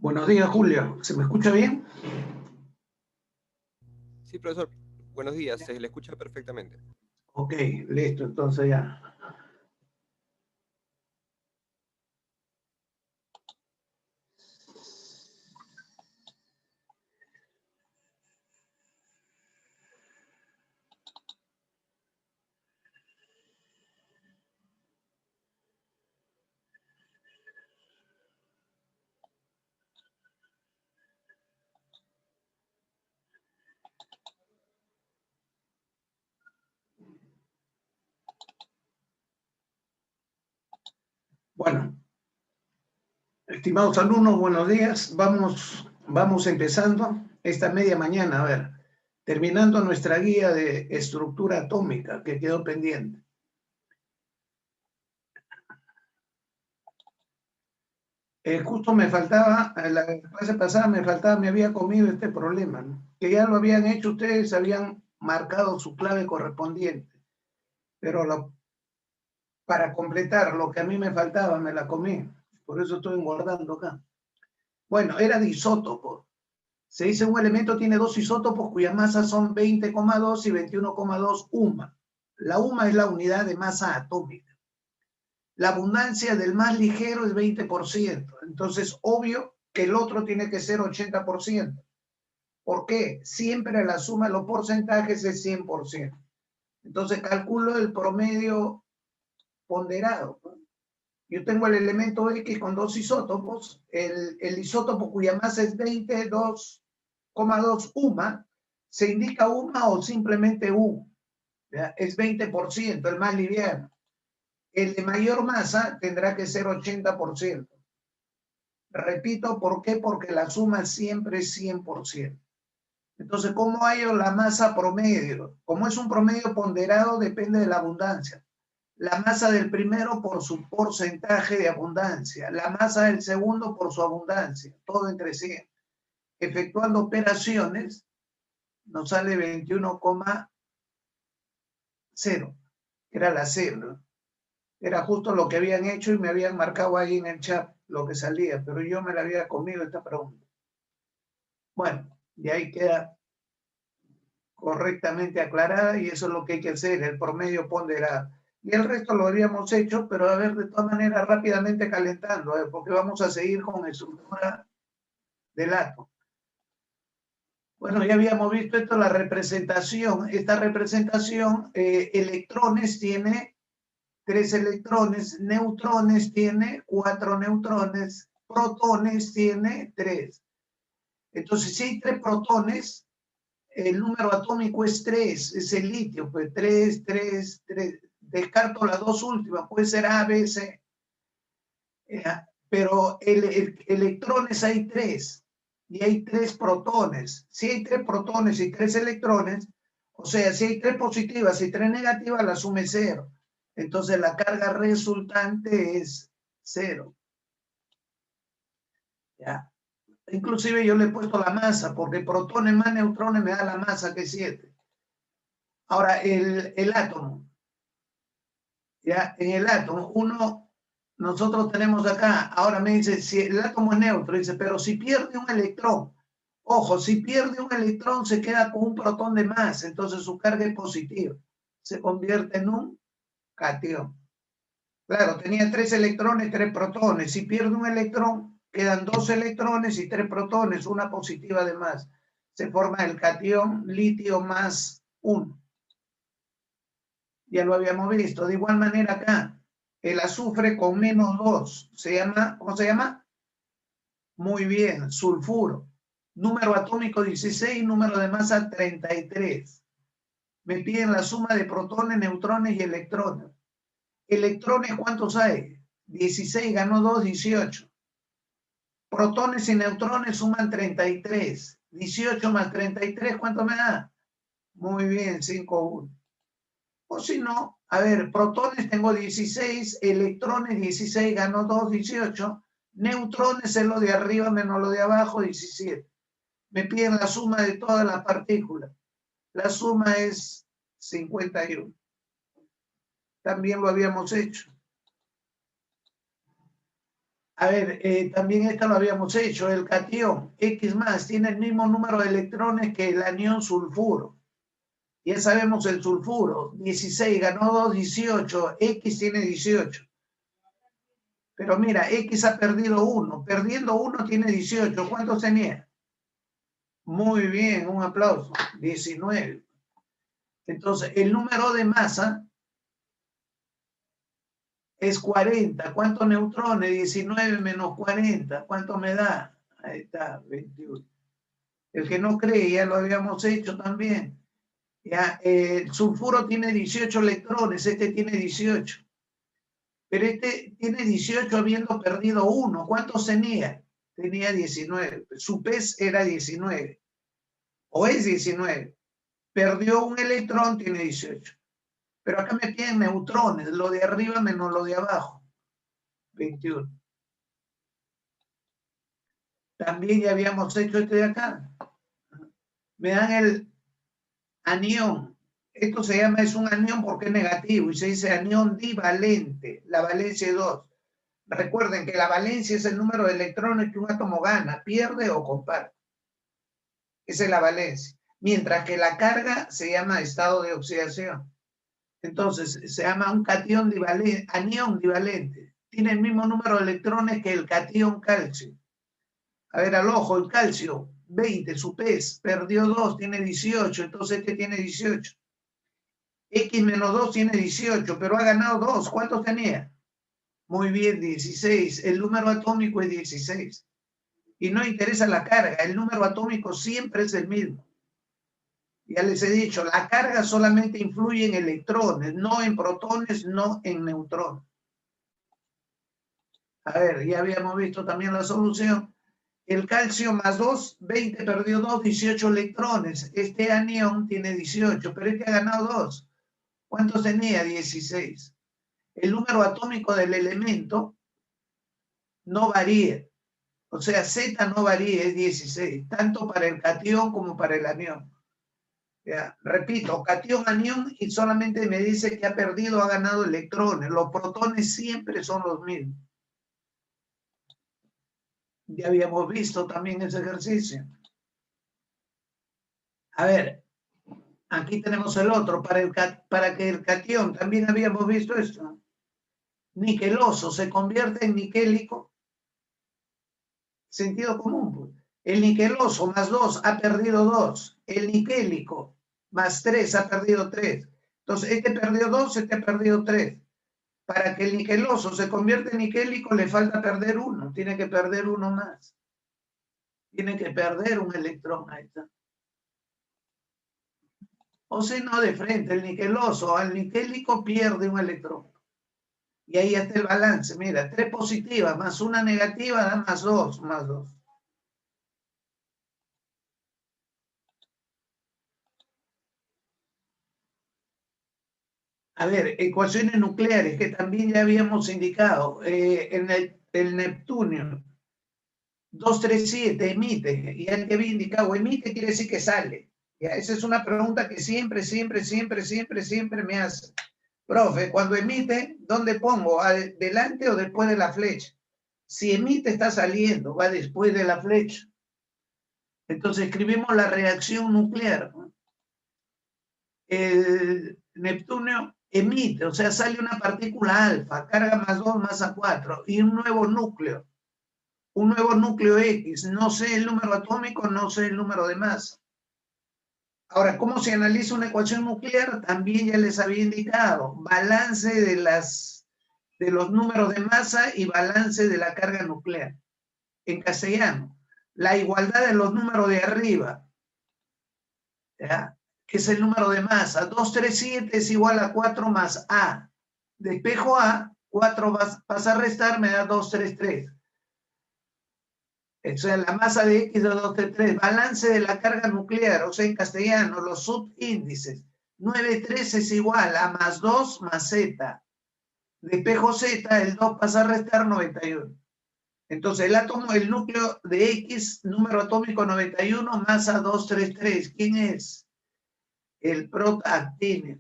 Buenos días, Julio. ¿Se me escucha bien? Sí, profesor. Buenos días, se le escucha perfectamente. Ok, listo, entonces ya. Bueno, estimados alumnos, buenos días. Vamos empezando esta media mañana, a ver, terminando nuestra guía de estructura atómica que quedó pendiente. Justo me faltaba, la clase pasada me había comido este problema, ¿no? Que ya lo habían hecho ustedes, habían marcado su clave correspondiente, pero para completar lo que a mí me faltaba, me la comí. Por eso estoy engordando acá. Bueno, era de isótopos. Se dice un elemento tiene dos isótopos cuyas masas son 20,2 y 21,2 UMA. La UMA es la unidad de masa atómica. La abundancia del más ligero es 20%. Entonces, obvio que el otro tiene que ser 80%. ¿Por qué? Siempre la suma de los porcentajes es 100%. Entonces, calculo el promedio ponderado, ¿no? Yo tengo el elemento X con dos isótopos, el isótopo cuya masa es 20, 2,2 UMA, se indica UMA o simplemente U, ¿ya? Es 20%, el más liviano. El de mayor masa tendrá que ser 80%. Repito, ¿por qué? Porque la suma siempre es 100%. Entonces, ¿cómo hallo la masa promedio? Como es un promedio ponderado, depende de la abundancia. La masa del primero por su porcentaje de abundancia, la masa del segundo por su abundancia, todo entre sí. Efectuando operaciones, nos sale 21,0, era la C, ¿no? Era justo lo que habían hecho y me habían marcado ahí en el chat lo que salía, pero yo me la había comido esta pregunta. Bueno, y ahí queda correctamente aclarada y eso es lo que hay que hacer, el promedio ponderado. Y el resto lo habíamos hecho, pero a ver, de todas maneras, rápidamente calentando, porque vamos a seguir con estructura del átomo. Bueno, ya habíamos visto esto, la representación. Esta representación, electrones tiene 3 electrones, neutrones tiene 4 neutrones, protones tiene 3. Entonces, si hay 3 protones, el número atómico es 3, es el litio, pues 3, 3, 3. Descarto las dos últimas, puede ser A, B, C. Pero electrones hay 3 y hay 3 protones. Si hay 3 protones y 3 electrones, o sea, si hay 3 positivas y 3 negativas, la suma es 0. Entonces la carga resultante es 0. ¿Ya? Inclusive yo le he puesto la masa, porque protones más neutrones me da la masa que es 7. Ahora, el átomo. ¿Ya? En el átomo, nosotros tenemos acá, ahora me dice, si el átomo es neutro, dice, pero si pierde un electrón, ojo, si pierde un electrón se queda con un protón de más, entonces su carga es positiva, se convierte en un catión. Claro, tenía 3 electrones, 3 protones, si pierde un electrón, quedan 2 electrones y 3 protones, una positiva de más. Se forma el catión litio más 1. Ya lo habíamos visto. De igual manera acá, el azufre con -2 se llama, ¿cómo se llama? Muy bien, sulfuro. Número atómico 16, número de masa 33. Me piden la suma de protones, neutrones y electrones. Electrones, ¿cuántos hay? 16, ganó 2, 18. Protones y neutrones suman 33. 18 más 33, ¿cuánto me da? Muy bien, 5, 1. O si no, a ver, protones tengo 16, electrones 16, ganó 2, 18. Neutrones es lo de arriba menos lo de abajo, 17. Me piden la suma de todas las partículas. La suma es 51. También lo habíamos hecho. A ver, también esto lo habíamos hecho. El catión X más tiene el mismo número de electrones que el anión sulfuro. Ya sabemos el sulfuro, 16, ganó 2, 18, X tiene 18. Pero mira, X ha perdido 1, perdiendo 1 tiene 18. ¿Cuántos tenía? Muy bien, un aplauso, 19. Entonces, el número de masa es 40. ¿Cuántos neutrones? 19 menos 40. ¿Cuánto me da? Ahí está, 21. El que no cree, ya lo habíamos hecho también. Ya, el sulfuro tiene 18 electrones, este tiene 18. Pero este tiene 18 habiendo perdido 1. ¿Cuántos tenía? Tenía 19. Su PES era 19. O es 19. Perdió un electrón, tiene 18. Pero acá me piden neutrones, lo de arriba menos lo de abajo. 21. También ya habíamos hecho este de acá. Me dan el anión. Esto se llama, es un anión porque es negativo y se dice anión divalente. La valencia es 2. Recuerden que la valencia es el número de electrones que un átomo gana, pierde o comparte. Esa es la valencia. Mientras que la carga se llama estado de oxidación. Entonces, se llama un catión divalente, anión divalente. Tiene el mismo número de electrones que el catión calcio. A ver, al ojo, el calcio, 20, su PES, perdió 2, tiene 18, entonces este tiene 18. X menos 2 tiene 18, pero ha ganado 2. ¿Cuántos tenía? Muy bien, 16. El número atómico es 16. Y no interesa la carga, el número atómico siempre es el mismo. Ya les he dicho, la carga solamente influye en electrones, no en protones, no en neutrones. A ver, ya habíamos visto también la solución. El calcio más 2, 20 perdió 2, 18 electrones. Este anión tiene 18, pero este ha ganado 2. ¿Cuántos tenía? 16. El número atómico del elemento no varía. O sea, Z no varía, es 16, tanto para el catión como para el anión. Ya, repito, catión, anión, y solamente me dice que ha perdido, ha ganado electrones. Los protones siempre son los mismos. Ya habíamos visto también ese ejercicio. A ver, aquí tenemos el otro. Para que el catión, también habíamos visto esto. Niqueloso se convierte en niquélico. Sentido común, pues. El niqueloso más 2 ha perdido 2. El niquélico más 3 ha perdido 3. Entonces, este perdió 2, este ha perdido 3. Para que el niqueloso se convierta en niquélico le falta perder 1. Tiene que perder 1 más. Tiene que perder un electrón. Ahí está. O si no, de frente, el niqueloso al niquélico pierde un electrón. Y ahí está el balance. Mira, 3 positivas más 1 negativa da más 2, más 2. A ver, ecuaciones nucleares que también ya habíamos indicado. En el Neptunio, 237 emite, y el que había indicado emite quiere decir que sale. ¿Ya? Esa es una pregunta que siempre me hace. Profe, cuando emite, ¿dónde pongo? ¿Delante o después de la flecha? Si emite está saliendo, va después de la flecha. Entonces escribimos la reacción nuclear. El Neptunio emite, o sea, sale una partícula alfa, carga más 2, masa 4, y un nuevo núcleo X. No sé el número atómico, no sé el número de masa. Ahora, ¿cómo se analiza una ecuación nuclear? También ya les había indicado, balance de los números de masa y balance de la carga nuclear. En castellano, la igualdad de los números de arriba, ¿ya? Que es el número de masa. 237 es igual a 4 más A. Despejo A, 4 pasa a restar, me da 233. O sea, la masa de X de 233. Balance de la carga nuclear, o sea, en castellano, los subíndices. 93 es igual a más 2 más Z. Despejo Z, el 2 pasa a restar 91. Entonces, el átomo, el núcleo de X, número atómico 91, masa 233. ¿Quién es? El protactíneo.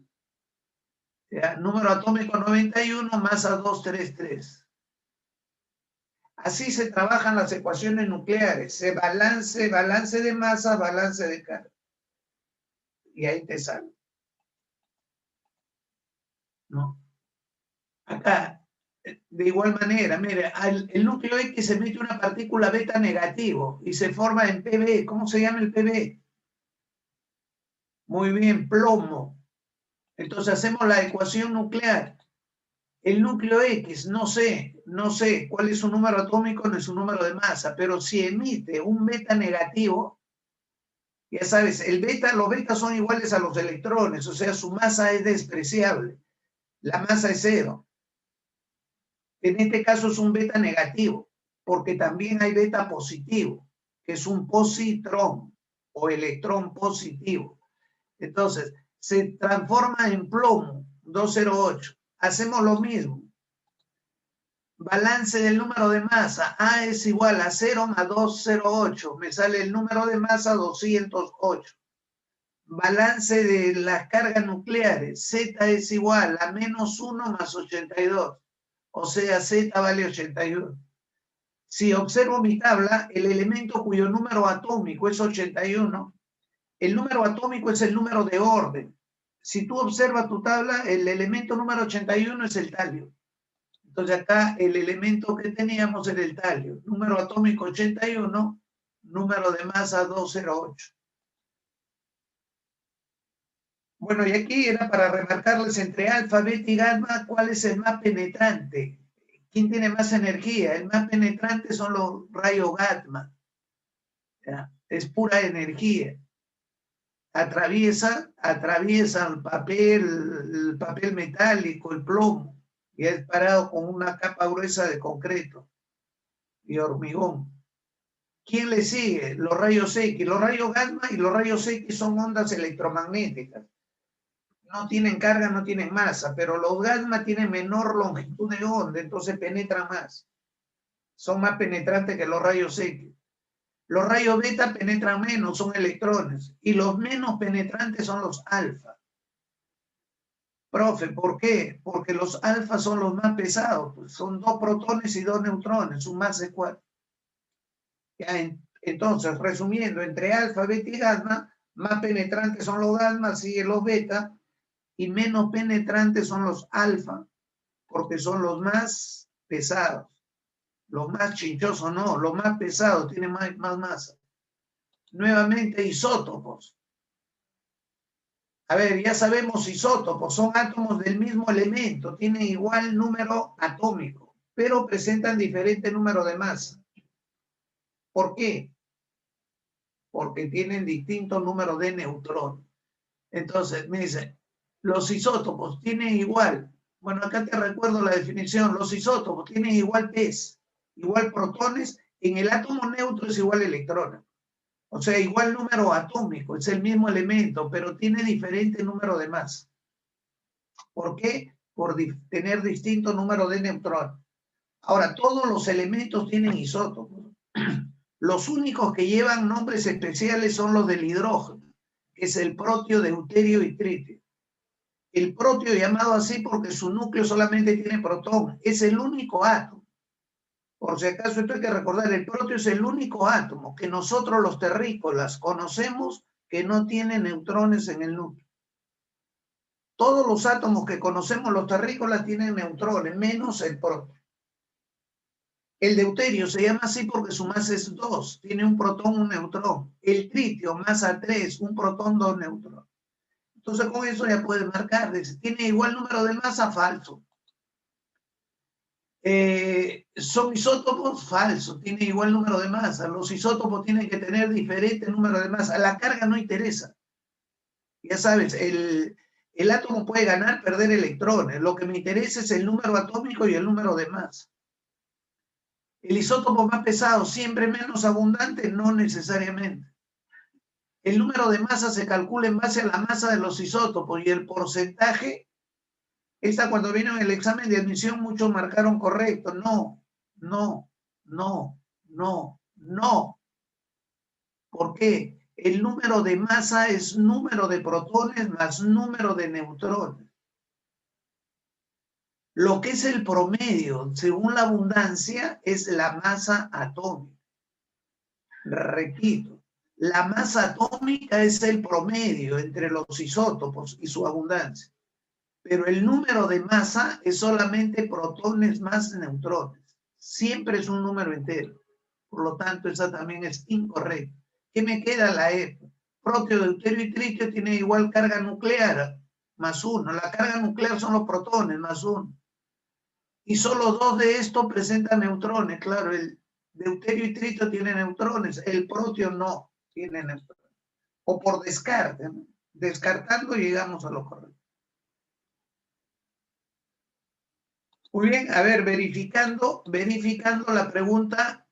Número atómico 91, masa 233. Así se trabajan las ecuaciones nucleares. Se balance de masa, balance de carga. Y ahí te sale. ¿No? Acá, de igual manera, mire, el núcleo X se mete una partícula beta negativo y se forma en Pb. ¿Cómo se llama el Pb? Muy bien, plomo. Entonces hacemos la ecuación nuclear. El núcleo X, no sé cuál es su número atómico ni su número de masa, pero si emite un beta negativo, ya sabes, los betas son iguales a los electrones, o sea, su masa es despreciable. La masa es cero. En este caso es un beta negativo, porque también hay beta positivo, que es un positrón o electrón positivo. Entonces, se transforma en plomo, 208. Hacemos lo mismo. Balance del número de masa. A es igual a 0 más 208. Me sale el número de masa 208. Balance de las cargas nucleares. Z es igual a menos 1 más 82. O sea, Z vale 81. Si observo mi tabla, el elemento cuyo número atómico es 81, el número atómico es el número de orden. Si tú observas tu tabla, el elemento número 81 es el talio. Entonces acá el elemento que teníamos era el talio. Número atómico 81, número de masa 208. Bueno, y aquí era para remarcarles entre alfa, beta y gamma cuál es el más penetrante. ¿Quién tiene más energía? El más penetrante son los rayos gamma. ¿Ya? Es pura energía. Atraviesa el papel metálico, el plomo, y es parado con una capa gruesa de concreto y hormigón. ¿Quién le sigue? Los rayos X. Los rayos gamma y los rayos X son ondas electromagnéticas. No tienen carga, no tienen masa, pero los gamma tienen menor longitud de onda, entonces penetran más. Son más penetrantes que los rayos X. Los rayos beta penetran menos, son electrones, y los menos penetrantes son los alfa. Profe, ¿por qué? Porque los alfa son los más pesados, pues son 2 protones y 2 neutrones, su masa es 4. Entonces, resumiendo, entre alfa, beta y gamma, más penetrantes son los gamma, siguen los beta, y menos penetrantes son los alfa, porque son los más pesados. Los más chinchosos no, los más pesados tienen más masa. Nuevamente, isótopos. A ver, ya sabemos isótopos, son átomos del mismo elemento, tienen igual número atómico, pero presentan diferente número de masa. ¿Por qué? Porque tienen distinto número de neutrones. Entonces, me dice, los isótopos tienen igual, bueno, acá te recuerdo la definición, los isótopos tienen igual peso, igual protones, en el átomo neutro es igual electrones. O sea, igual número atómico, es el mismo elemento, pero tiene diferente número de masa. ¿Por qué? Por tener distinto número de neutrones. Ahora, todos los elementos tienen isótopos. Los únicos que llevan nombres especiales son los del hidrógeno, que es el protio, deuterio y tritio. El protio llamado así porque su núcleo solamente tiene protón, es el único átomo. Por si acaso esto hay que recordar, el protio es el único átomo que nosotros los terrícolas conocemos que no tiene neutrones en el núcleo. Todos los átomos que conocemos los terrícolas tienen neutrones, menos el protio. El deuterio se llama así porque su masa es 2, tiene un protón, un neutrón. El tritio, masa 3, un protón, 2 neutrones. Entonces con eso ya puedes marcar, tiene igual número de masa, falso. Son isótopos, falso, tiene igual número de masa. Los isótopos tienen que tener diferente número de masa. La carga no interesa. Ya sabes, el átomo puede ganar, perder electrones. Lo que me interesa es el número atómico y el número de masa. El isótopo más pesado, siempre menos abundante, no necesariamente. El número de masa se calcula en base a la masa de los isótopos y el porcentaje. Esta cuando vino en el examen de admisión muchos marcaron correcto. No, no, no, no, no. ¿Por qué? El número de masa es número de protones más número de neutrones. Lo que es el promedio, según la abundancia, es la masa atómica. Repito, la masa atómica es el promedio entre los isótopos y su abundancia. Pero el número de masa es solamente protones más neutrones. Siempre es un número entero. Por lo tanto, esa también es incorrecta. ¿Qué me queda? La E. Proteo, deuterio y tritio tienen igual carga nuclear, más 1. La carga nuclear son los protones, más 1. Y solo 2 de estos presentan neutrones. Claro, el deuterio y tritio tienen neutrones, el proteo no tiene neutrones. O por descarte, ¿no? Descartando llegamos a lo correcto. Muy bien, a ver, verificando la pregunta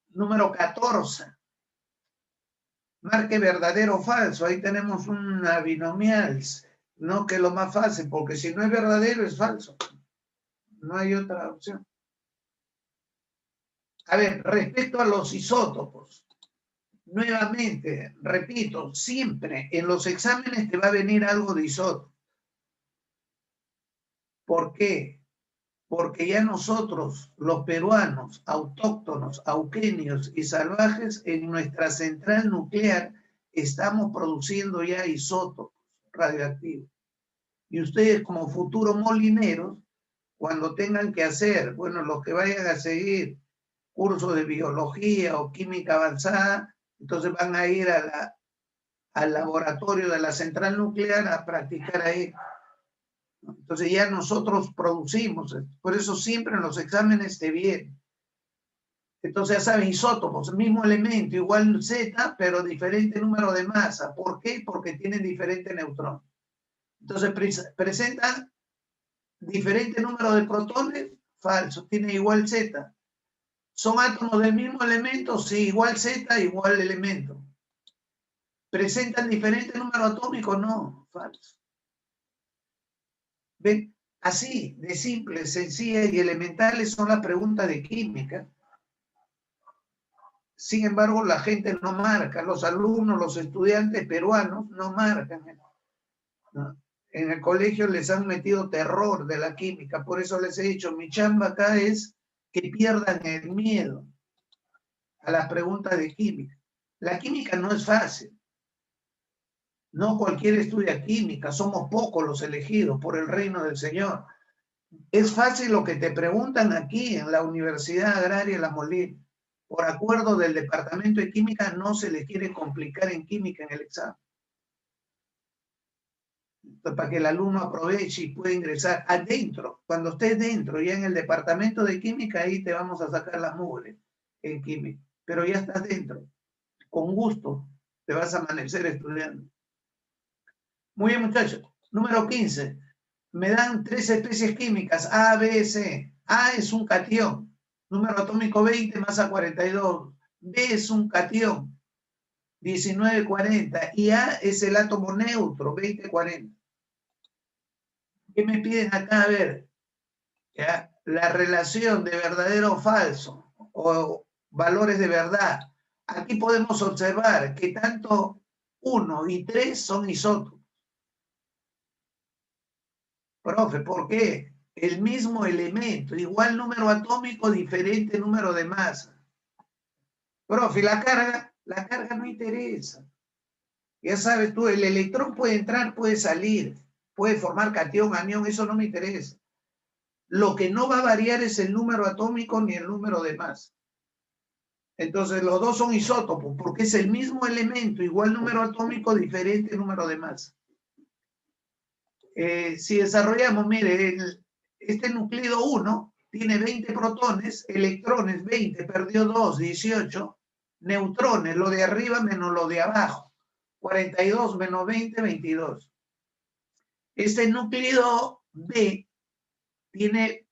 número 14. Marque verdadero o falso. Ahí tenemos una binomial, no que lo más fácil, porque si no es verdadero es falso. No hay otra opción. A ver, respecto a los isótopos, nuevamente, repito, siempre en los exámenes te va a venir algo de isótopo. ¿Por qué? Porque ya nosotros, los peruanos, autóctonos, auquenios y salvajes, en nuestra central nuclear estamos produciendo ya isótopos radioactivos. Y ustedes como futuros molineros, cuando tengan que hacer, bueno, los que vayan a seguir cursos de biología o química avanzada, entonces van a ir al laboratorio de la central nuclear a practicar ahí. Entonces ya nosotros producimos, por eso siempre en los exámenes te viene. Entonces ya saben, isótopos, mismo elemento, igual Z, pero diferente número de masa. ¿Por qué? Porque tienen diferente neutrón. Entonces presentan diferente número de protones, falso, tiene igual Z. ¿Son átomos del mismo elemento? Sí, igual Z, igual elemento. ¿Presentan diferente número atómico? No, falso. ¿Ven? Así de simple, sencilla y elementales son las preguntas de química. Sin embargo, la gente no marca, los alumnos, los estudiantes peruanos no marcan. ¿No? En el colegio les han metido terror de la química, por eso les he dicho, mi chamba acá es que pierdan el miedo a las preguntas de química. La química no es fácil. No cualquiera estudia química, somos pocos los elegidos por el reino del Señor. Es fácil lo que te preguntan aquí en la Universidad Agraria La Molina. Por acuerdo del Departamento de Química no se le quiere complicar en química en el examen. Entonces, para que el alumno aproveche y pueda ingresar adentro. Cuando estés dentro, ya en el Departamento de Química, ahí te vamos a sacar las mugres en química. Pero ya estás dentro. Con gusto te vas a amanecer estudiando. Muy bien, muchachos. Número 15. Me dan 3 especies químicas, A, B, C. A es un catión, número atómico 20, masa 42. B es un catión, 1940. Y A es el átomo neutro, 2040. ¿Qué me piden acá? A ver, ¿ya? La relación de verdadero o falso, o valores de verdad. Aquí podemos observar que tanto 1 y 3 son isótopos. Profe, ¿por qué? El mismo elemento, igual número atómico, diferente número de masa. Profe, la carga no interesa. Ya sabes tú, el electrón puede entrar, puede salir, puede formar catión, anión, eso no me interesa. Lo que no va a variar es el número atómico ni el número de masa. Entonces, los dos son isótopos, porque es el mismo elemento, igual número atómico, diferente número de masa. Si desarrollamos, mire, este núcleo 1 tiene 20 protones, electrones 20, perdió 2, 18, neutrones, lo de arriba menos lo de abajo, 42 menos 20, 22. Este núcleo B tiene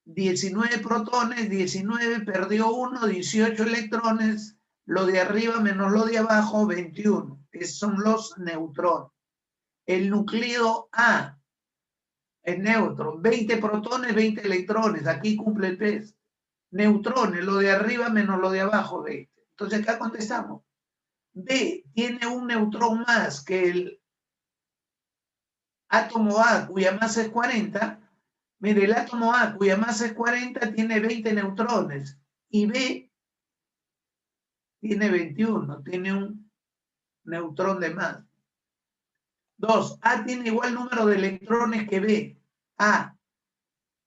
19 protones, 19, perdió 1, 18 electrones, lo de arriba menos lo de abajo, 21, que son los neutrones. El núcleo A es neutro, 20 protones, 20 electrones, aquí cumple el test. Neutrones, lo de arriba menos lo de abajo, 20. Entonces acá contestamos. B tiene un neutrón más que el átomo A, cuya masa es 40, Mire, el átomo A, cuya masa es 40, tiene 20 neutrones. Y B tiene 21, tiene un neutrón de más. 2. A tiene igual número de electrones que B. A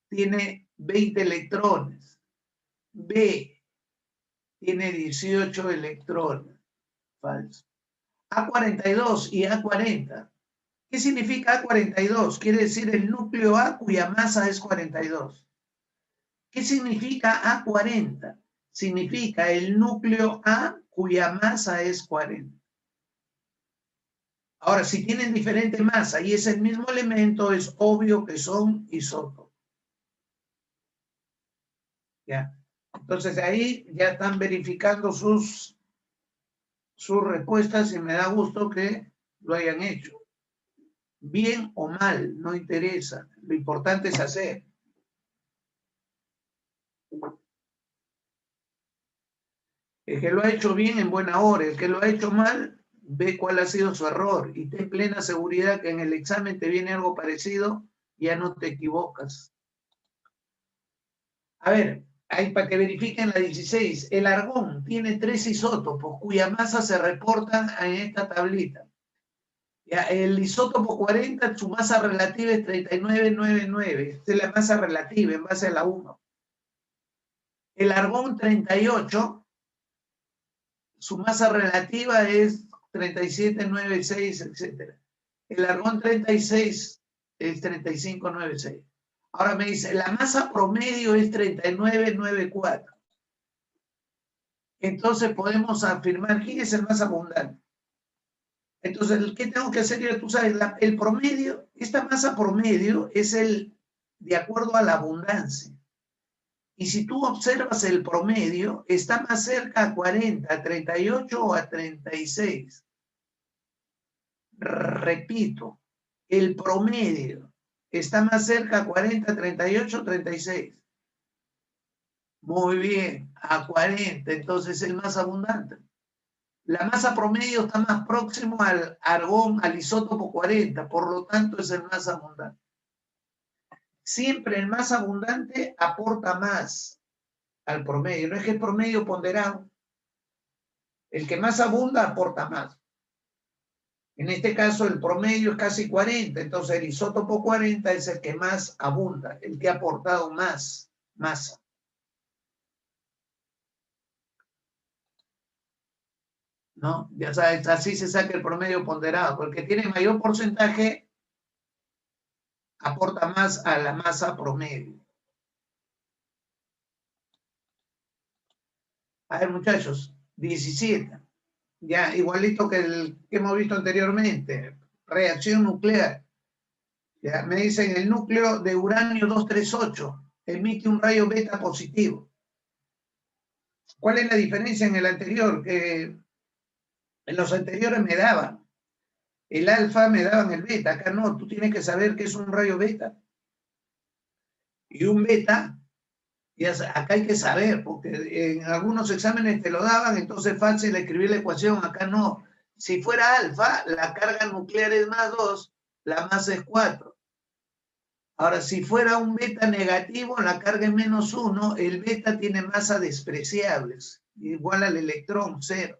tiene 20 electrones. B tiene 18 electrones. Falso. A42 y A40. ¿Qué significa A42? Quiere decir el núcleo A cuya masa es 42. ¿Qué significa A40? Significa el núcleo A cuya masa es 40. Ahora, si tienen diferente masa y es el mismo elemento, es obvio que son isótopos. ¿Ya? Entonces ahí ya están verificando sus respuestas y me da gusto que lo hayan hecho. Bien o mal, no interesa. Lo importante es hacer. El que lo ha hecho bien en buena hora, el que lo ha hecho mal, ve cuál ha sido su error y ten plena seguridad que en el examen te viene algo parecido, ya no te equivocas. A ver, ahí para que verifiquen la 16, el argón tiene 3 isótopos cuya masa se reportan en esta tablita. Ya, el isótopo 40, su masa relativa es 39,99. Esta es la masa relativa en base a la 1. El argón 38, su masa relativa es 37,96, etc. El argón 36 es 35,96. Ahora me dice, la masa promedio es 39,94. Entonces podemos afirmar quién es el más abundante. Entonces, ¿qué tengo que hacer yo? Tú sabes, el promedio, esta masa promedio es el de acuerdo a la abundancia. Y si tú observas el promedio, está más cerca a 40, a 38 o a 36. Repito, el promedio está más cerca a 40, 38 o 36. Muy bien, a 40, entonces es el más abundante. La masa promedio está más próximo al argón, al isótopo 40, por lo tanto es el más abundante. Siempre el más abundante aporta más al promedio, no es que el promedio ponderado. El que más abunda aporta más. En este caso el promedio es casi 40, entonces el isótopo 40 es el que más abunda, el que ha aportado más masa. ¿No? Ya sabes, así se saca el promedio ponderado, porque tiene mayor porcentaje, aporta más a la masa promedio. A ver, muchachos, 17. Ya, igualito que el que hemos visto anteriormente. Reacción nuclear. Ya, me dicen el núcleo de uranio 238 emite un rayo beta positivo. ¿Cuál es la diferencia en el anterior? Que en los anteriores me daban el alfa, me daban el beta. Acá no, tú tienes que saber qué es un rayo beta. Y un beta, acá hay que saber, porque en algunos exámenes te lo daban, entonces es fácil escribir la ecuación, acá no. Si fuera alfa, la carga nuclear es más 2, la masa es 4. Ahora, si fuera un beta negativo, la carga es menos 1, el beta tiene masa despreciable, igual al electrón, 0.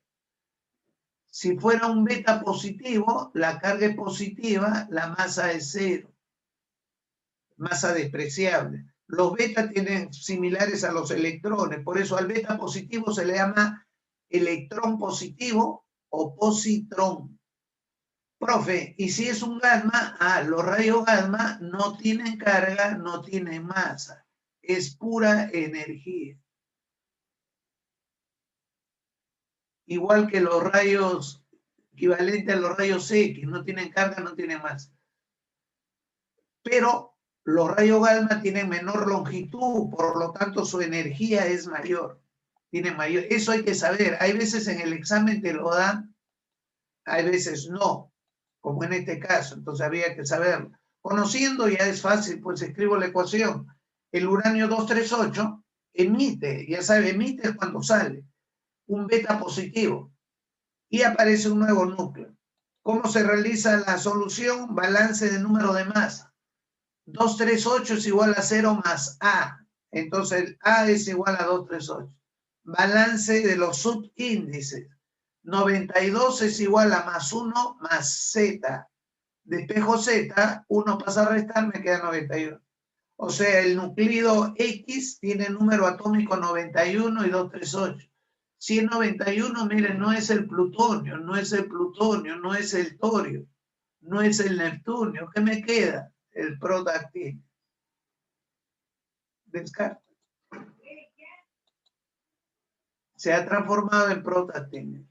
Si fuera un beta positivo, la carga es positiva, la masa es 0. Masa despreciable. Los betas tienen similares a los electrones, por eso al beta positivo se le llama electrón positivo o positrón. Profe, y si es un gamma, los rayos gamma no tienen carga, no tienen masa, es pura energía. Igual que los rayos, equivalentes a los rayos X, no tienen carga, no tienen masa. Pero los rayos gamma tienen menor longitud, por lo tanto su energía es mayor. Tiene mayor. Eso hay que saber. Hay veces en el examen te lo dan, hay veces no, como en este caso. Entonces había que saberlo. Conociendo ya es fácil, pues escribo la ecuación. El uranio 238 emite, ya sabe, emite cuando sale, un beta positivo y aparece un nuevo núcleo. ¿Cómo se realiza la solución? Balance de número de masa. 238 es igual a 0 más A. Entonces el A es igual a 238. Balance de los subíndices. 92 es igual a más 1 más Z. Despejo Z, 1 pasa a restar, me queda 91. O sea, el núcleo X tiene número atómico 91 y 238. Si es 91, miren, no es el plutonio, no es el plutonio, no es el torio, no es el neptunio. ¿Qué me queda? El protactíneo. Descarta. Se ha transformado en protactíneo.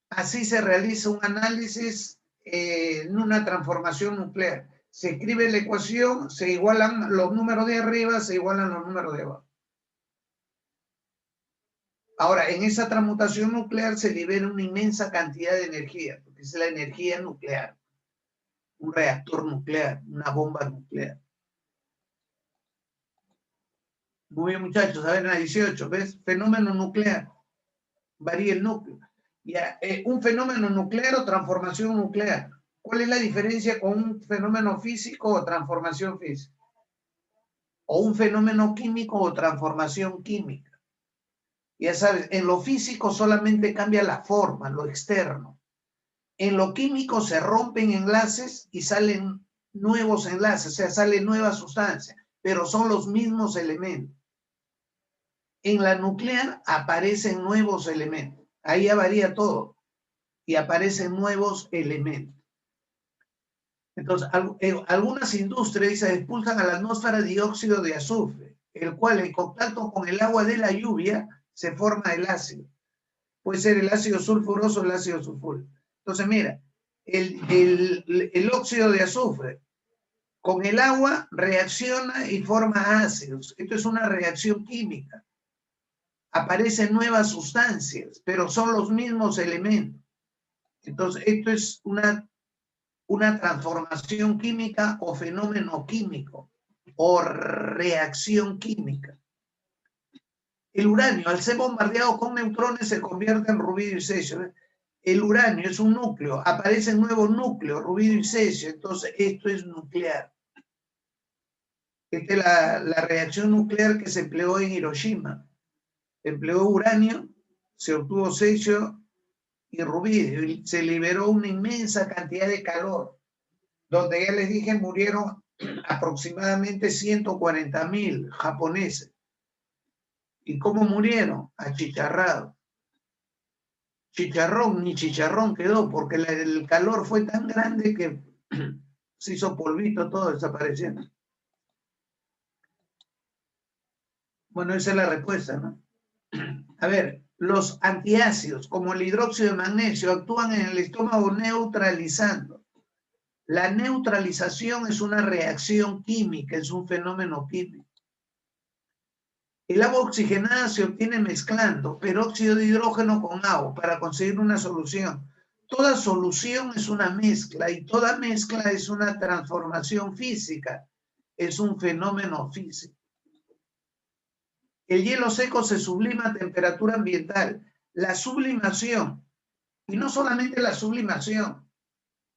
Así se realiza un análisis en una transformación nuclear. Se escribe la ecuación, se igualan los números de arriba, se igualan los números de abajo. Ahora, en esa transmutación nuclear se libera una inmensa cantidad de energía, porque es la energía nuclear, un reactor nuclear, una bomba nuclear. Muy bien, muchachos, a ver, en la 18, ¿ves? Fenómeno nuclear, varía el núcleo. Ya, un fenómeno nuclear o transformación nuclear. ¿Cuál es la diferencia con un fenómeno físico o transformación física? O un fenómeno químico o transformación química. Ya sabes, en lo físico solamente cambia la forma, lo externo. En lo químico se rompen enlaces y salen nuevos enlaces, o sea, sale nueva sustancia, pero son los mismos elementos. En la nuclear aparecen nuevos elementos. Ahí ya varía todo y aparecen nuevos elementos. Entonces, algunas industrias expulsan a la atmósfera dióxido de azufre, el cual en contacto con el agua de la lluvia se forma el ácido. Puede ser el ácido sulfuroso o el ácido sulfúrico. Entonces, mira, el óxido de azufre con el agua reacciona y forma ácidos. Esto es una reacción química. Aparecen nuevas sustancias, pero son los mismos elementos. Entonces, esto es una transformación química o fenómeno químico o reacción química. El uranio, al ser bombardeado con neutrones, se convierte en rubidio y cesio. El uranio es un núcleo, aparecen nuevos núcleos, rubidio y cesio, entonces esto es nuclear. Esta es la reacción nuclear que se empleó en Hiroshima. Empleó uranio, se obtuvo cesio y rubidio, y se liberó una inmensa cantidad de calor, donde ya les dije murieron aproximadamente 140.000 japoneses. ¿Y cómo murieron? Achicharrados. Chicharrón, ni chicharrón quedó, porque el calor fue tan grande que se hizo polvito, todo desapareciendo. Bueno, esa es la respuesta, ¿no? A ver, los antiácidos, como el hidróxido de magnesio, actúan en el estómago neutralizando. La neutralización es una reacción química, es un fenómeno químico. El agua oxigenada se obtiene mezclando peróxido de hidrógeno con agua para conseguir una solución. Toda solución es una mezcla y toda mezcla es una transformación física, es un fenómeno físico. El hielo seco se sublima a temperatura ambiental. La sublimación, y no solamente la sublimación,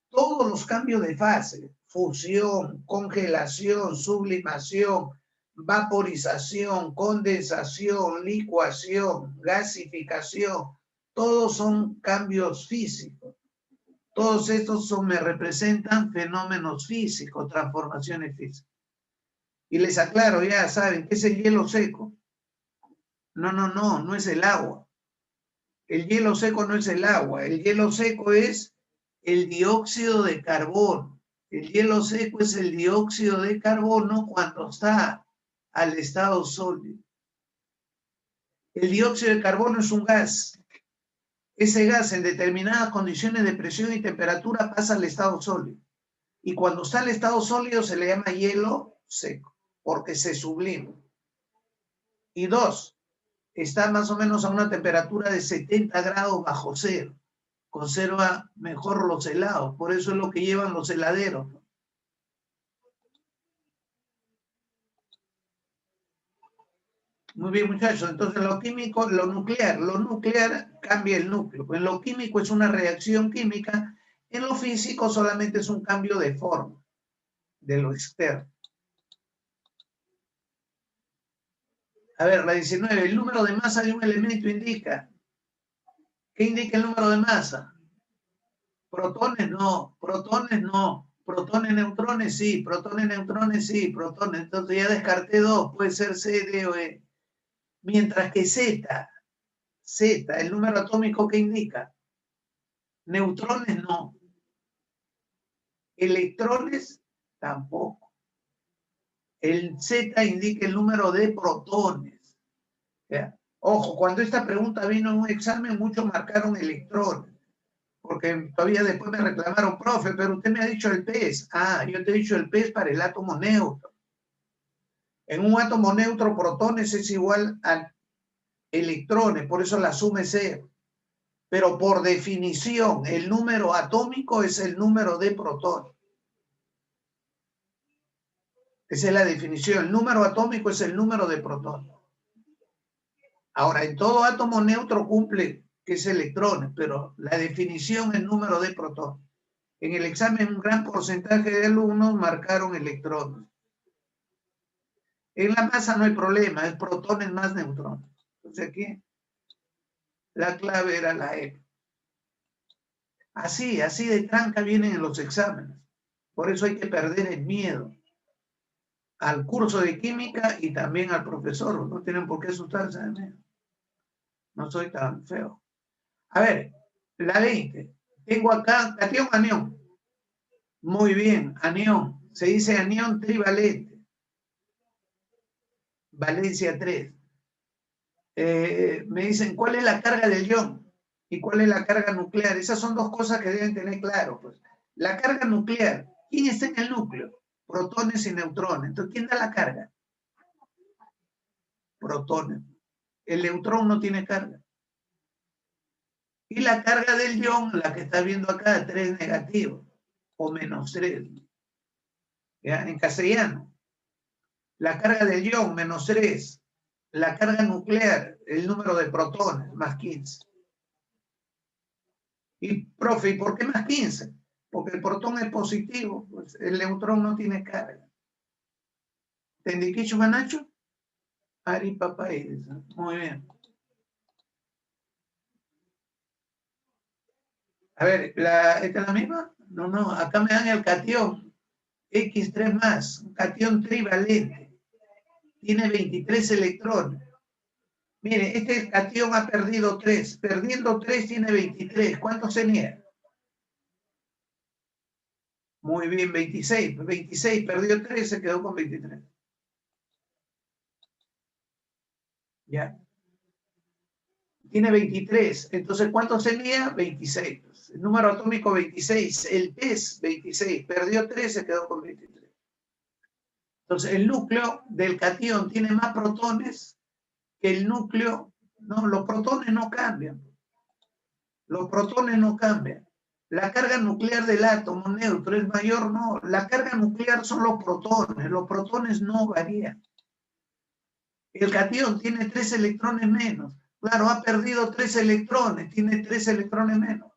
todos los cambios de fase, fusión, congelación, sublimación, vaporización, condensación, licuación, gasificación, todos son cambios físicos. Todos estos me representan fenómenos físicos, transformaciones físicas. Y les aclaro, ya saben, ¿qué es el hielo seco? No es el agua. El hielo seco no es el agua. El hielo seco es el dióxido de carbono. El hielo seco es el dióxido de carbono cuando está al estado sólido. El dióxido de carbono es un gas. Ese gas en determinadas condiciones de presión y temperatura pasa al estado sólido. Y cuando está al estado sólido se le llama hielo seco, porque se sublima. Y dos, está más o menos a una temperatura de 70 grados bajo cero. Conserva mejor los helados, por eso es lo que llevan los heladeros. Muy bien, muchachos, entonces lo químico, lo nuclear cambia el núcleo. En lo químico es una reacción química, en lo físico solamente es un cambio de forma. de lo externo. A ver, la 19, el número de masa de un elemento indica. ¿Qué indica el número de masa? Protones no, protones no, protones, neutrones sí, protones, neutrones sí, protones. Entonces ya descarté dos, puede ser C, D o E. Mientras que Z, el número atómico que indica. Neutrones no. Electrones tampoco. El Z indica el número de protones. ¿Ya? Ojo, cuando esta pregunta vino en un examen, muchos marcaron electrones. Porque todavía después me reclamaron, profe, pero usted me ha dicho el PES. Ah, yo te he dicho el PES para el átomo neutro. En un átomo neutro, protones es igual a electrones, por eso la suma es cero. Pero por definición, el número atómico es el número de protones. Esa es la definición. El número atómico es el número de protones. Ahora, en todo átomo neutro cumple que es electrones, pero la definición es número de protones. En el examen, un gran porcentaje de alumnos marcaron electrones. En la masa no hay problema, es protones más neutrones. Entonces aquí la clave era la E. Así de tranca vienen en los exámenes. Por eso hay que perder el miedo al curso de química y también al profesor. No tienen por qué asustarse de mí. No soy tan feo. A ver, la 20. Tengo acá catión, anión. Muy bien, anión. Se dice anión trivalente. Valencia 3. Me dicen, ¿cuál es la carga del ion? ¿Y cuál es la carga nuclear? Esas son dos cosas que deben tener claro. Pues. La carga nuclear, ¿quién está en el núcleo? Protones y neutrones. Entonces, ¿quién da la carga? Protones. El neutrón no tiene carga. Y la carga del ion, la que está viendo acá, 3 negativo, o menos 3. ¿Ya? En castellano. La carga del ion, menos 3. La carga nuclear, el número de protones, más 15. Y, profe, ¿y por qué más 15? Porque el protón es positivo, pues el neutrón no tiene carga. ¿Te indiqué, Chumanacho? Ari Papay, muy bien. A ver, ¿esta es la misma? No, acá me dan el catión X3 más, un catión trivalente. Tiene 23 electrones. Mire, este catión ha perdido 3. Perdiendo 3 tiene 23. ¿Cuántos tenía? Muy bien, 26. 26 perdió 3, se quedó con 23. Ya. Tiene 23. Entonces, ¿cuántos tenía? 26. El número atómico 26. El PES 26. Perdió 3, se quedó con 23. Entonces, el núcleo del catión tiene más protones que el núcleo. No, los protones no cambian. Los protones no cambian. La carga nuclear del átomo neutro es mayor, no. La carga nuclear son los protones no varían. El catión tiene 3 electrones menos. Claro, ha perdido 3 electrones, tiene 3 electrones menos.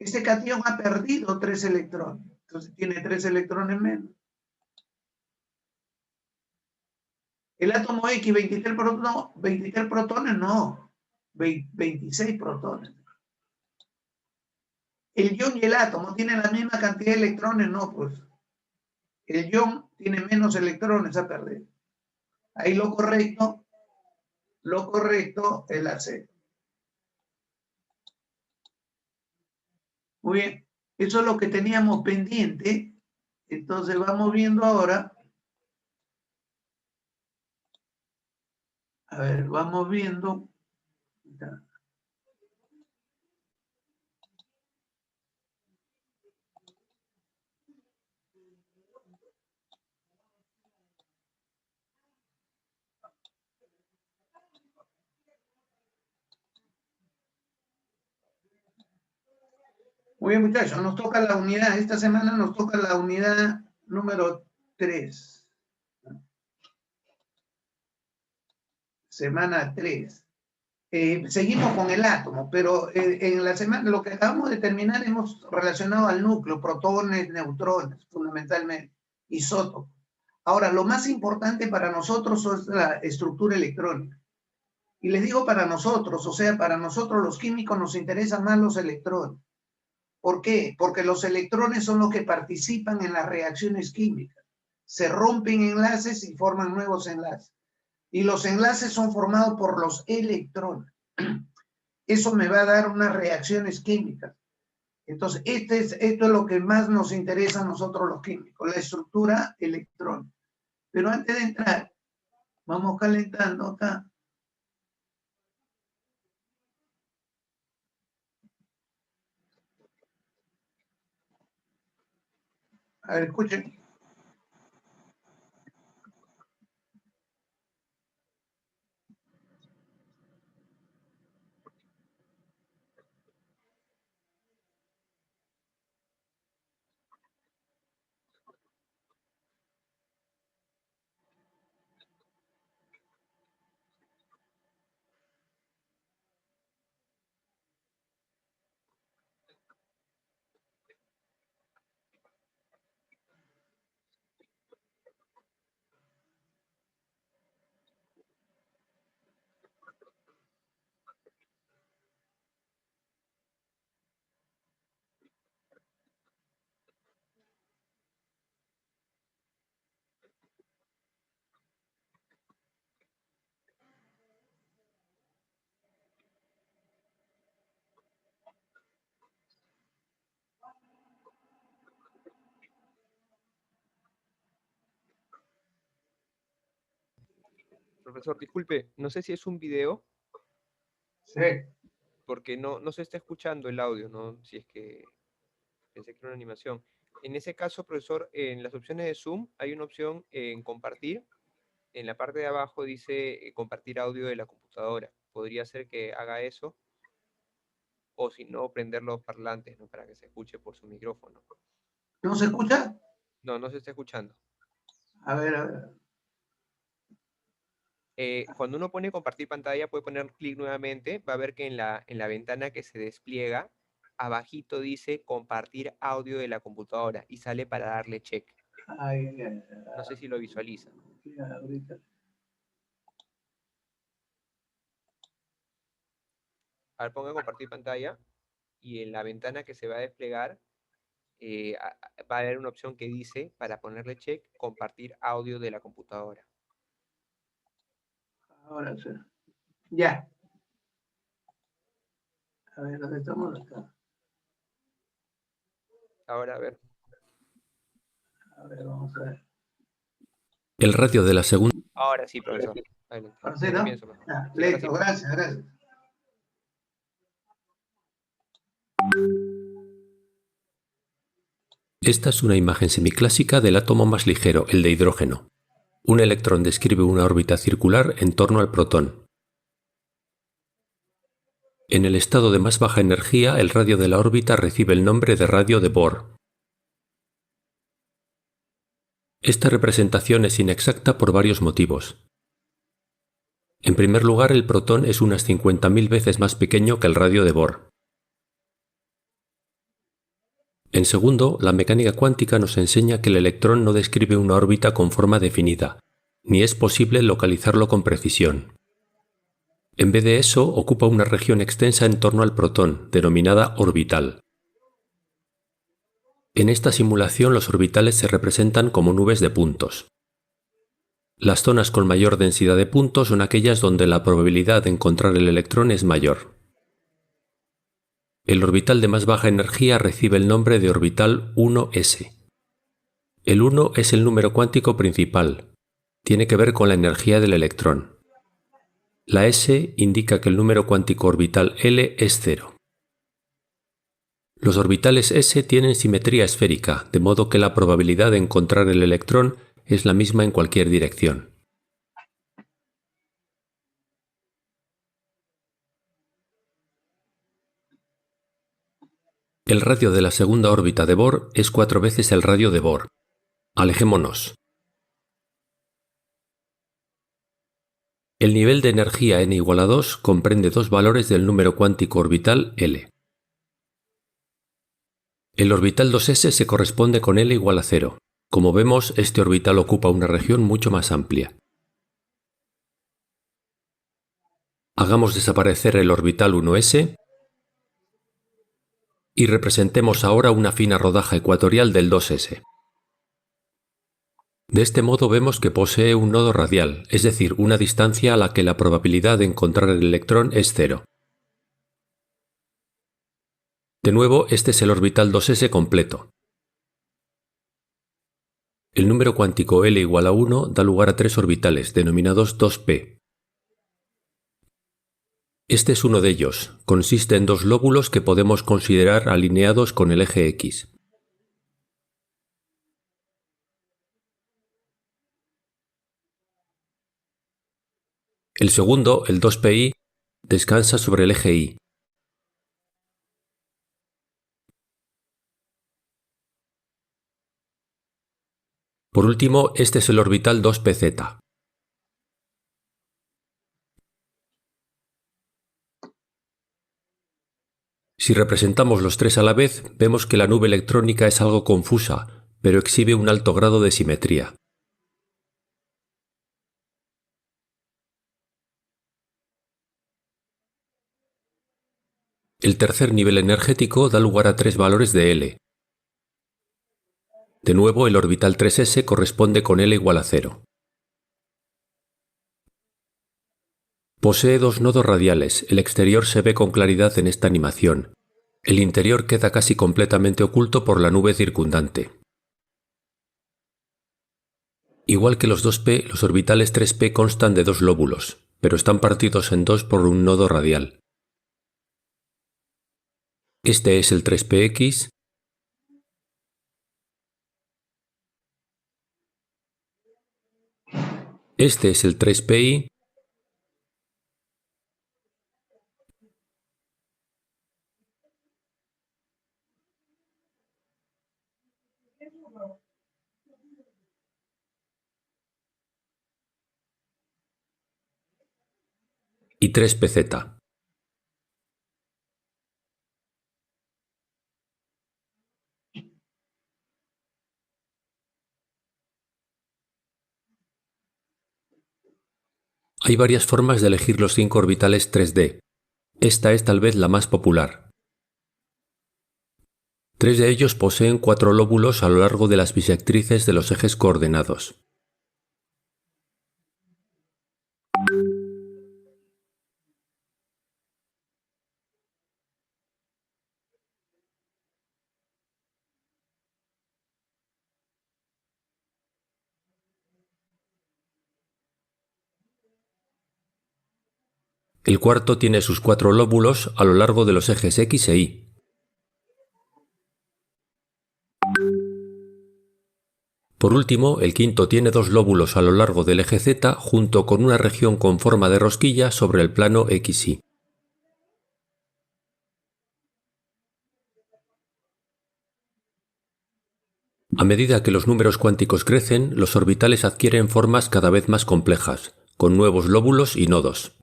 Este catión ha perdido 3 electrones, entonces tiene 3 electrones menos. El átomo X, 23 protones, no. 26 protones. El ion y el átomo tienen la misma cantidad de electrones, no, pues. El ion tiene menos electrones a perder. Ahí lo correcto es la C. Muy bien, eso es lo que teníamos pendiente. Entonces vamos viendo ahora. A ver, vamos viendo. Muy bien, muchachos, nos toca la unidad. Esta semana nos toca la unidad número 3. Semana 3. seguimos con el átomo, pero en la semana, lo que acabamos de terminar hemos relacionado al núcleo, protones, neutrones, fundamentalmente, isótopos. Ahora, lo más importante para nosotros es la estructura electrónica. Y les digo para nosotros, o sea, para nosotros los químicos nos interesan más los electrones. ¿Por qué? Porque los electrones son los que participan en las reacciones químicas. Se rompen enlaces y forman nuevos enlaces. Y los enlaces son formados por los electrones. Eso me va a dar unas reacciones químicas. Entonces, esto es lo que más nos interesa a nosotros los químicos, la estructura electrónica. Pero antes de entrar, vamos calentando acá. A ver, escuchen. Profesor, disculpe, no sé si es un video, Sí. porque no se está escuchando el audio, ¿no? Si es que pensé que era una animación. En ese caso, profesor, en las opciones de Zoom hay una opción en compartir. En la parte de abajo dice compartir audio de la computadora. Podría ser que haga eso, o si no, prender los parlantes, ¿no? Para que se escuche por su micrófono. ¿No se escucha? No se está escuchando. A ver, a ver. Cuando uno pone compartir pantalla, puede poner clic nuevamente, va a ver que en la ventana que se despliega, abajito dice compartir audio de la computadora y sale para darle check. Ay, No sé si lo visualiza. ahorita. A ver, ponga compartir pantalla y en la ventana que se va a desplegar va a haber una opción que dice, para ponerle check, compartir audio de la computadora. Ahora sí. Ya. A ver, ¿dónde estamos? Acá. Ahora, a ver. A ver, vamos a ver. El radio de la segunda. Ahora sí, profesor. Adelante. ¿Ahora sí, De no? comienzo, mejor. Ah, Sí, ahora listo, sí. gracias, gracias. Esta es una imagen semiclásica del átomo más ligero, el de hidrógeno. Un electrón describe una órbita circular en torno al protón. En el estado de más baja energía, el radio de la órbita recibe el nombre de radio de Bohr. Esta representación es inexacta por varios motivos. En primer lugar, el protón es unas 50.000 veces más pequeño que el radio de Bohr. En segundo, la mecánica cuántica nos enseña que el electrón no describe una órbita con forma definida, ni es posible localizarlo con precisión. En vez de eso, ocupa una región extensa en torno al protón, denominada orbital. En esta simulación los orbitales se representan como nubes de puntos. Las zonas con mayor densidad de puntos son aquellas donde la probabilidad de encontrar el electrón es mayor. El orbital de más baja energía recibe el nombre de orbital 1s. El 1 es el número cuántico principal. Tiene que ver con la energía del electrón. La S indica que el número cuántico orbital L es 0. Los orbitales S tienen simetría esférica, de modo que la probabilidad de encontrar el electrón es la misma en cualquier dirección. El radio de la segunda órbita de Bohr es 4 veces el radio de Bohr. Alejémonos. El nivel de energía n igual a 2 comprende dos valores del número cuántico orbital L. El orbital 2s se corresponde con L igual a 0. Como vemos, este orbital ocupa una región mucho más amplia. Hagamos desaparecer el orbital 1s y representemos ahora una fina rodaja ecuatorial del 2s. De este modo vemos que posee un nodo radial, es decir, una distancia a la que la probabilidad de encontrar el electrón es 0. De nuevo, este es el orbital 2s completo. El número cuántico L igual a 1 da lugar a tres orbitales, denominados 2p. Este es uno de ellos. Consiste en dos lóbulos que podemos considerar alineados con el eje X. El segundo, el 2pi, descansa sobre el eje Y. Por último, este es el orbital 2pz. Si representamos los tres a la vez, vemos que la nube electrónica es algo confusa, pero exhibe un alto grado de simetría. El tercer nivel energético da lugar a tres valores de L. De nuevo, el orbital 3s corresponde con L igual a 0. Posee dos nodos radiales, el exterior se ve con claridad en esta animación. El interior queda casi completamente oculto por la nube circundante. Igual que los 2p, los orbitales 3p constan de dos lóbulos, pero están partidos en dos por un nodo radial. Este es el 3px, este es el 3pi, y 3pz. Hay varias formas de elegir los 5 orbitales 3D. Esta es tal vez la más popular. 3 de ellos poseen 4 lóbulos a lo largo de las bisectrices de los ejes coordenados. El cuarto tiene sus 4 lóbulos a lo largo de los ejes X e Y. Por último, el quinto tiene 2 lóbulos a lo largo del eje Z junto con una región con forma de rosquilla sobre el plano XY. A medida que los números cuánticos crecen, los orbitales adquieren formas cada vez más complejas, con nuevos lóbulos y nodos.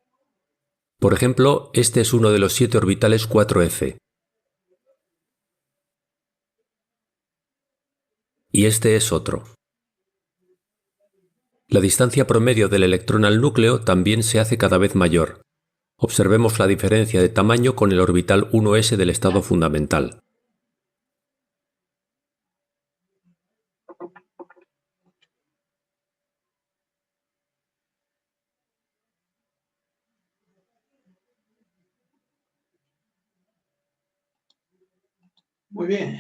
Por ejemplo, este es uno de los 7 orbitales 4f. Y este es otro. La distancia promedio del electrón al núcleo también se hace cada vez mayor. Observemos la diferencia de tamaño con el orbital 1s del estado fundamental. Muy bien.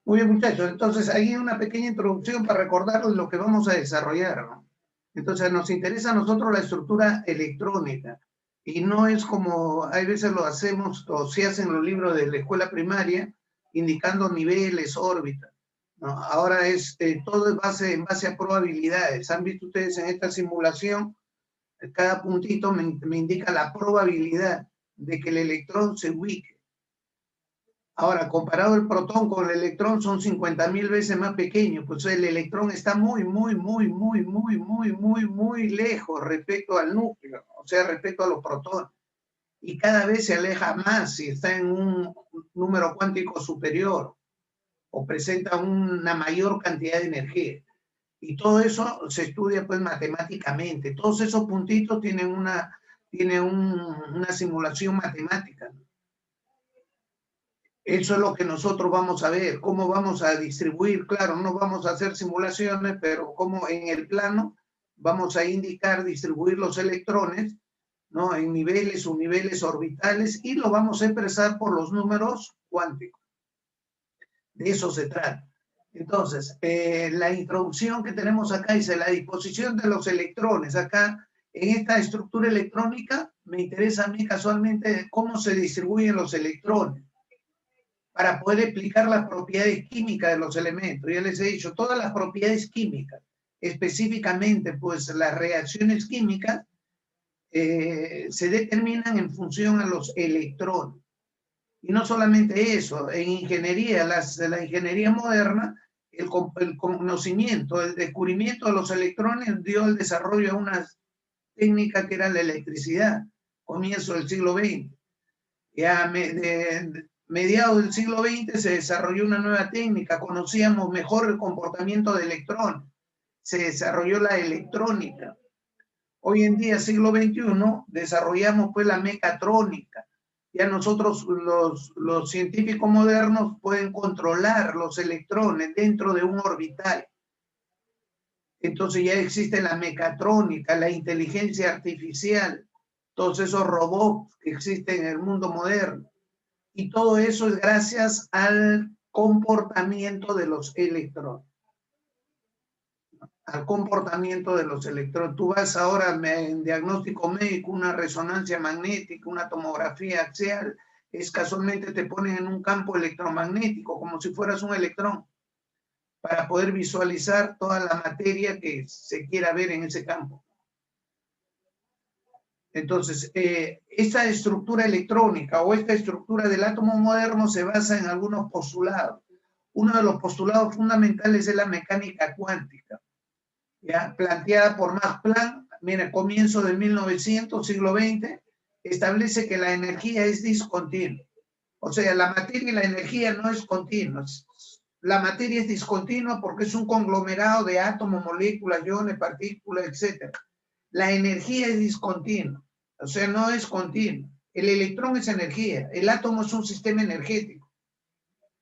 Muy bien, muchachos. Entonces, ahí una pequeña introducción para recordarles lo que vamos a desarrollar, ¿no? Entonces, nos interesa a nosotros la estructura electrónica. Y no es como hay veces lo hacemos o se hacen los libros de la escuela primaria, indicando niveles, órbitas. ¿no? Ahora es todo en base a probabilidades. Han visto ustedes en esta simulación, cada puntito me indica la probabilidad de que el electrón se ubique. Ahora, comparado el protón con el electrón, son 50.000 veces más pequeño, pues el electrón está muy lejos respecto al núcleo, o sea, respecto a los protones. Y cada vez se aleja más si está en un número cuántico superior o presenta una mayor cantidad de energía. Y todo eso se estudia pues matemáticamente. Todos esos puntitos tienen una simulación matemática. Eso es lo que nosotros vamos a ver, cómo vamos a distribuir. Claro, no vamos a hacer simulaciones, pero cómo en el plano vamos a indicar, distribuir los electrones, ¿no? En niveles, subniveles orbitales, y lo vamos a expresar por los números cuánticos. De eso se trata. Entonces, la introducción que tenemos acá dice la disposición de los electrones. Acá, en esta estructura electrónica, me interesa a mí casualmente cómo se distribuyen los electrones, para poder explicar las propiedades químicas de los elementos. Ya les he dicho, todas las propiedades químicas, específicamente, pues las reacciones químicas, se determinan en función a los electrones. Y no solamente eso, en ingeniería, la ingeniería moderna, el conocimiento, el descubrimiento de los electrones dio el desarrollo a una técnica que era la electricidad, comienzo del siglo XX. Ya mediados del siglo XX se desarrolló una nueva técnica, conocíamos mejor el comportamiento de electrones, se desarrolló la electrónica. Hoy en día, siglo XXI, desarrollamos pues la mecatrónica. Ya nosotros, los científicos modernos, pueden controlar los electrones dentro de un orbital. Entonces ya existe la mecatrónica, la inteligencia artificial, todos esos robots que existen en el mundo moderno. Y todo eso es gracias al comportamiento de los electrones. Al comportamiento de los electrones. Tú vas ahora en diagnóstico médico, una resonancia magnética, una tomografía axial, casualmente te ponen en un campo electromagnético, como si fueras un electrón, para poder visualizar toda la materia que se quiera ver en ese campo. Entonces, esta estructura electrónica o esta estructura del átomo moderno se basa en algunos postulados. Uno de los postulados fundamentales es la mecánica cuántica, ¿ya? Planteada por Max Planck, mira, comienzo del 1900, siglo XX, establece que la energía es discontinua. O sea, la materia y la energía no es continua. La materia es discontinua porque es un conglomerado de átomos, moléculas, iones, partículas, etc. La energía es discontinua, o sea, no es continua. El electrón es energía, el átomo es un sistema energético.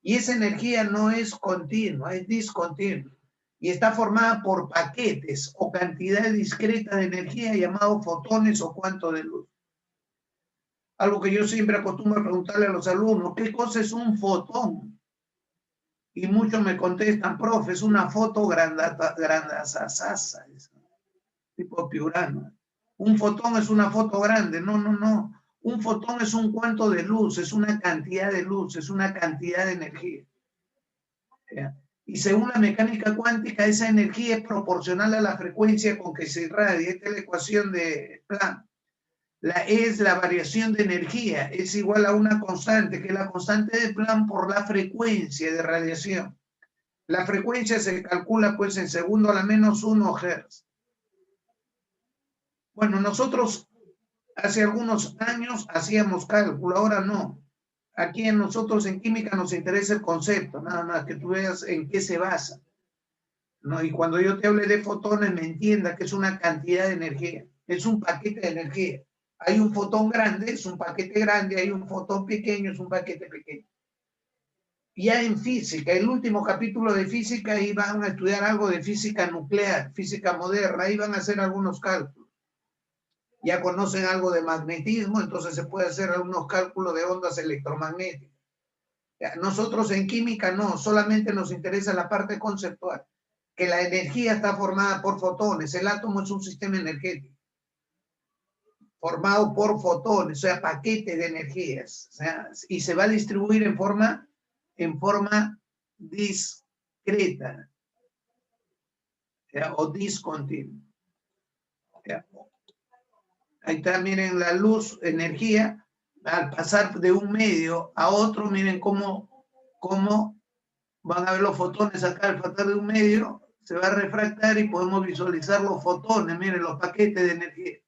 Y esa energía no es continua, es discontinua. Y está formada por paquetes o cantidad discreta de energía llamados fotones o cuantos de luz. Algo que yo siempre acostumbro a preguntarle a los alumnos, ¿qué cosa es un fotón? Y muchos me contestan, profe, es una foto grandazazasa, tipo piurano. Un fotón es una foto grande. No, no, no. Un fotón es un cuanto de luz, es una cantidad de luz, es una cantidad de energía. ¿Ya? Y según la mecánica cuántica, esa energía es proporcional a la frecuencia con que se irradia. Esta es la ecuación de Planck. Es la variación de energía, es igual a una constante, que es la constante de Planck por la frecuencia de radiación. La frecuencia se calcula pues en segundo a la menos 1 Hz. Bueno, nosotros hace algunos años hacíamos cálculo, ahora no. Aquí en nosotros en química nos interesa el concepto, nada más que tú veas en qué se basa, ¿no? Y cuando yo te hable de fotones, me entienda que es una cantidad de energía, es un paquete de energía. Hay un fotón grande, es un paquete grande, hay un fotón pequeño, es un paquete pequeño. Ya en física, el último capítulo de física, iban a estudiar algo de física nuclear, física moderna, iban a hacer algunos cálculos. Ya conocen algo de magnetismo, entonces se puede hacer algunos cálculos de ondas electromagnéticas. Nosotros en química no, solamente nos interesa la parte conceptual, que la energía está formada por fotones, el átomo es un sistema energético formado por fotones, o sea, paquete de energías, o sea, y se va a distribuir en forma discontinua. discreta, ¿ya? O discontinua. ¿Ya? Ahí está, miren la luz, energía, al pasar de un medio a otro, miren cómo van a ver los fotones acá, al pasar de un medio, se va a refractar y podemos visualizar los fotones, miren los paquetes de energía.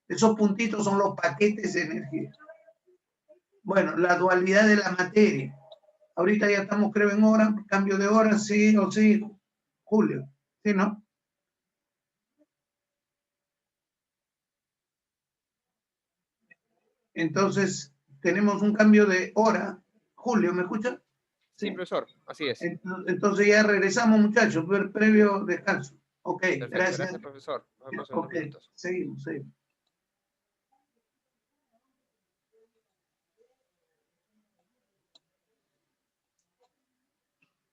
Esos puntitos son los paquetes de energía. Bueno, la dualidad de la materia. Ahorita ya estamos, creo, en hora, cambio de hora, sí o sí, Julio, ¿sí, no? Entonces, tenemos un cambio de hora. Julio, ¿me escucha? Sí, profesor, así es. Entonces ya regresamos, muchachos, previo descanso. Ok, Perfecto, gracias. gracias, profesor. Nos vemos en unos Ok, minutos. seguimos.